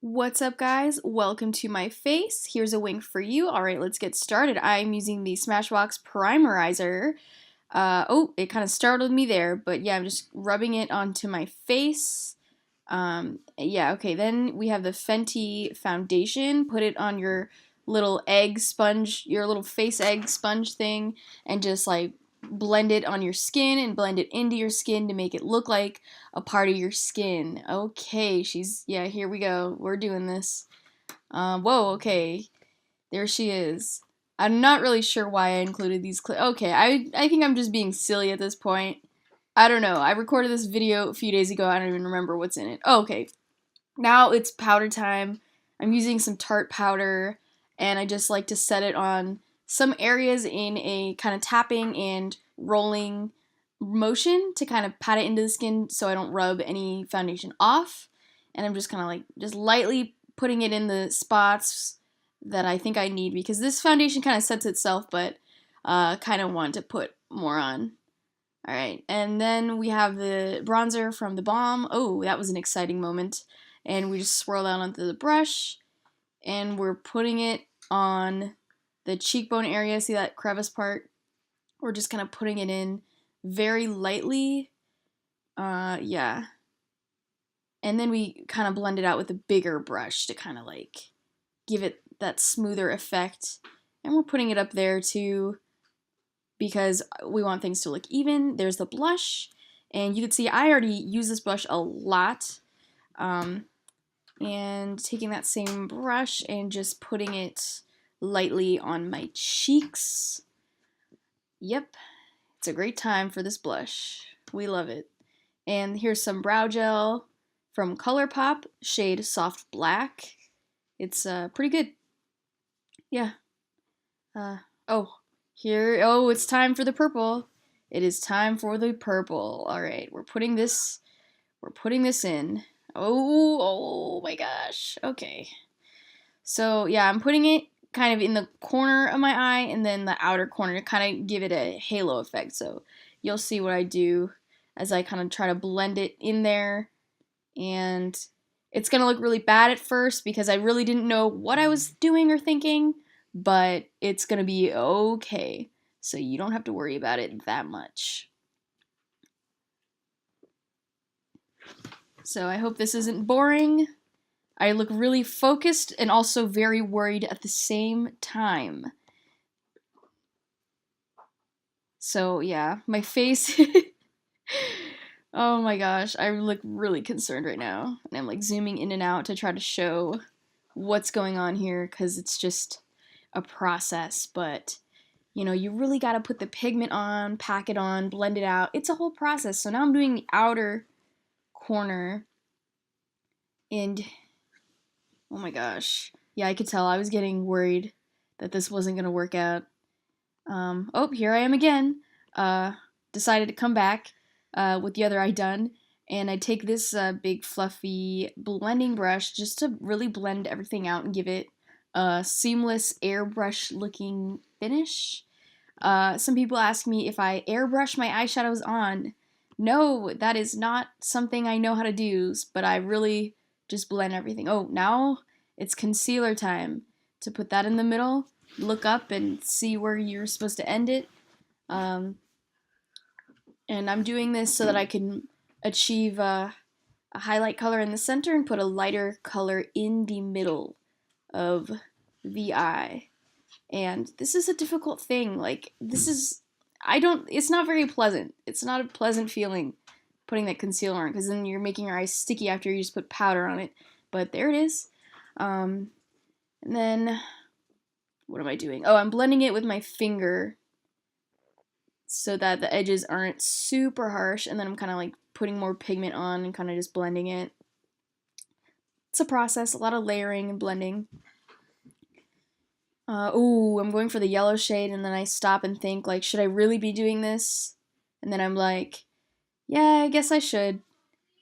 What's up, guys? Welcome to my face. Here's a wink for you. All right, let's get started. I'm using the Smashbox Primerizer. Oh, it kind of startled me there, but yeah, I'm just rubbing it onto my face. Yeah, okay, then we have the Fenty foundation. Put it on your little egg sponge, your little face egg sponge thing, and just like blend it on your skin and blend it into your skin to make it look like a part of your skin. Okay, yeah, here we go. We're doing this. Whoa, okay. There she is. I'm not really sure why I included these clips. Okay, I think I'm just being silly at this point. I don't know. I recorded this video a few days ago. I don't even remember what's in it. Oh, okay. Now it's powder time. I'm using some Tarte powder, and I just like to set it on some areas in a kind of tapping and rolling motion to kind of pat it into the skin so I don't rub any foundation off. And I'm just kind of like just lightly putting it in the spots that I think I need because this foundation kind of sets itself, but kind of want to put more on. All right, and then we have the bronzer from the Balm. Oh, that was an exciting moment. And we just swirl that onto the brush, and we're putting it on the cheekbone area. See that crevice part? We're just kind of putting it in very lightly. Yeah. And then we kind of blend it out with a bigger brush to kind of like give it that smoother effect. And we're putting it up there too because we want things to look even. There's the blush, and you can see I already use this blush a lot. And taking that same brush and just putting it lightly on my cheeks. Yep, it's a great time for this blush. We love it. And here's some brow gel from ColourPop, shade Soft Black. It's pretty good. Yeah. Oh, it's time for the purple. It is time for the purple. All right, we're putting this in. Oh my gosh. Okay. So yeah, I'm putting it kind of in the corner of my eye and then the outer corner to kind of give it a halo effect. So you'll see what I do as I kind of try to blend it in there. And it's going to look really bad at first because I really didn't know what I was doing or thinking, but it's going to be okay. So you don't have to worry about it that much. So I hope this isn't boring. I look really focused and also very worried at the same time. So yeah, my face, oh my gosh, I look really concerned right now. And I'm like zooming in and out to try to show what's going on here because it's just a process. But you know, you really got to put the pigment on, pack it on, blend it out. It's a whole process. So now I'm doing the outer corner, and oh my gosh. Yeah, I could tell I was getting worried that this wasn't going to work out. Oh, here I am again. Decided to come back with the other eye done. And I take this big fluffy blending brush just to really blend everything out and give it a seamless airbrush looking finish. Some people ask me if I airbrush my eyeshadows on. No, that is not something I know how to do, but I really just blend everything. Oh, now it's concealer time. To put that in the middle, look up and see where you're supposed to end it. And I'm doing this so that I can achieve a highlight color in the center and put a lighter color in the middle of the eye. And this is a difficult thing. Like, it's not very pleasant. It's not a pleasant feeling putting that concealer on because then you're making your eyes sticky after you just put powder on it. But there it is. And then, what am I doing? Oh, I'm blending it with my finger so that the edges aren't super harsh. And then I'm kind of like putting more pigment on and kind of just blending it. It's a process, a lot of layering and blending. I'm going for the yellow shade, and then I stop and think, like, should I really be doing this? And then I'm like, yeah, I guess I should.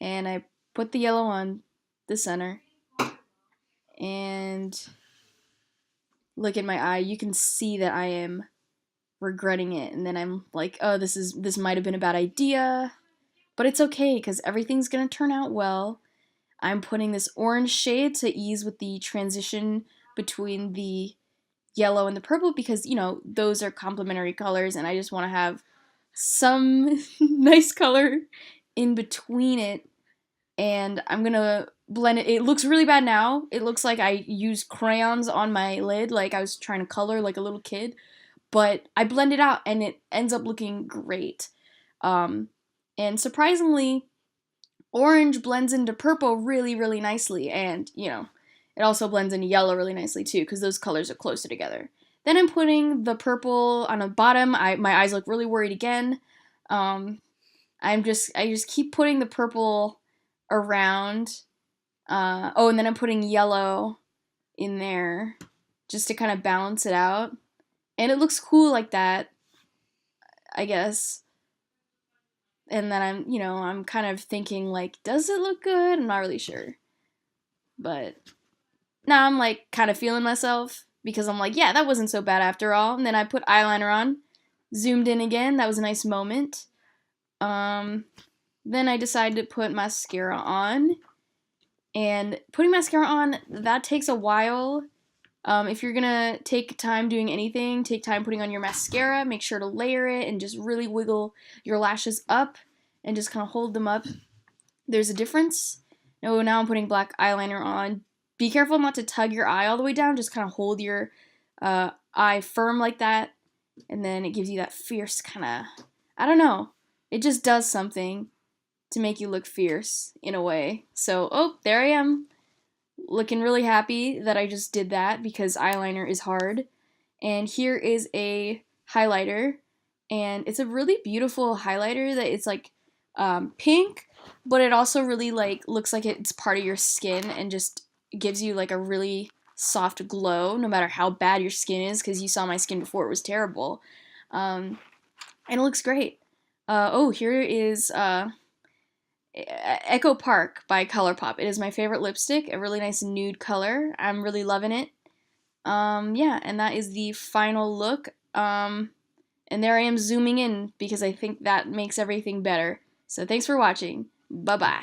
And I put the yellow on the center. And look at my eye. You can see that I am regretting it. And then I'm like, oh, this might have been a bad idea. But it's okay, because everything's going to turn out well. I'm putting this orange shade to ease with the transition between the yellow and the purple because, you know, those are complementary colors and I just want to have some nice color in between it. And I'm gonna blend it. It looks really bad now. It looks like I used crayons on my lid, like I was trying to color like a little kid. But I blend it out and it ends up looking great. Um, and surprisingly, orange blends into purple really, really nicely. And, you know, it also blends into yellow really nicely too, because those colors are closer together. Then I'm putting the purple on the bottom. My eyes look really worried again. I just keep putting the purple around. And then I'm putting yellow in there just to kind of balance it out. And it looks cool like that, I guess. And then I'm kind of thinking, like, does it look good? I'm not really sure. But now I'm, like, kind of feeling myself because I'm like, yeah, that wasn't so bad after all. And then I put eyeliner on, zoomed in again. That was a nice moment. Then I decided to put mascara on. And putting mascara on, that takes a while. If you're gonna take time doing anything, take time putting on your mascara, make sure to layer it and just really wiggle your lashes up and just kind of hold them up. There's a difference. Now I'm putting black eyeliner on. Be careful not to tug your eye all the way down, just kind of hold your eye firm like that, and then it gives you that fierce kind of, I don't know, it just does something to make you look fierce in a way. So, there I am. Looking really happy that I just did that because eyeliner is hard. And here is a highlighter. And it's a really beautiful highlighter that it's like pink, but it also really like looks like it's part of your skin and just gives you like a really soft glow no matter how bad your skin is, because you saw my skin before, it was terrible. And it looks great. Here is Echo Park by ColourPop. It is my favorite lipstick, a really nice nude color. I'm really loving it. And that is the final look. And there I am zooming in because I think that makes everything better. So thanks for watching. Bye-bye.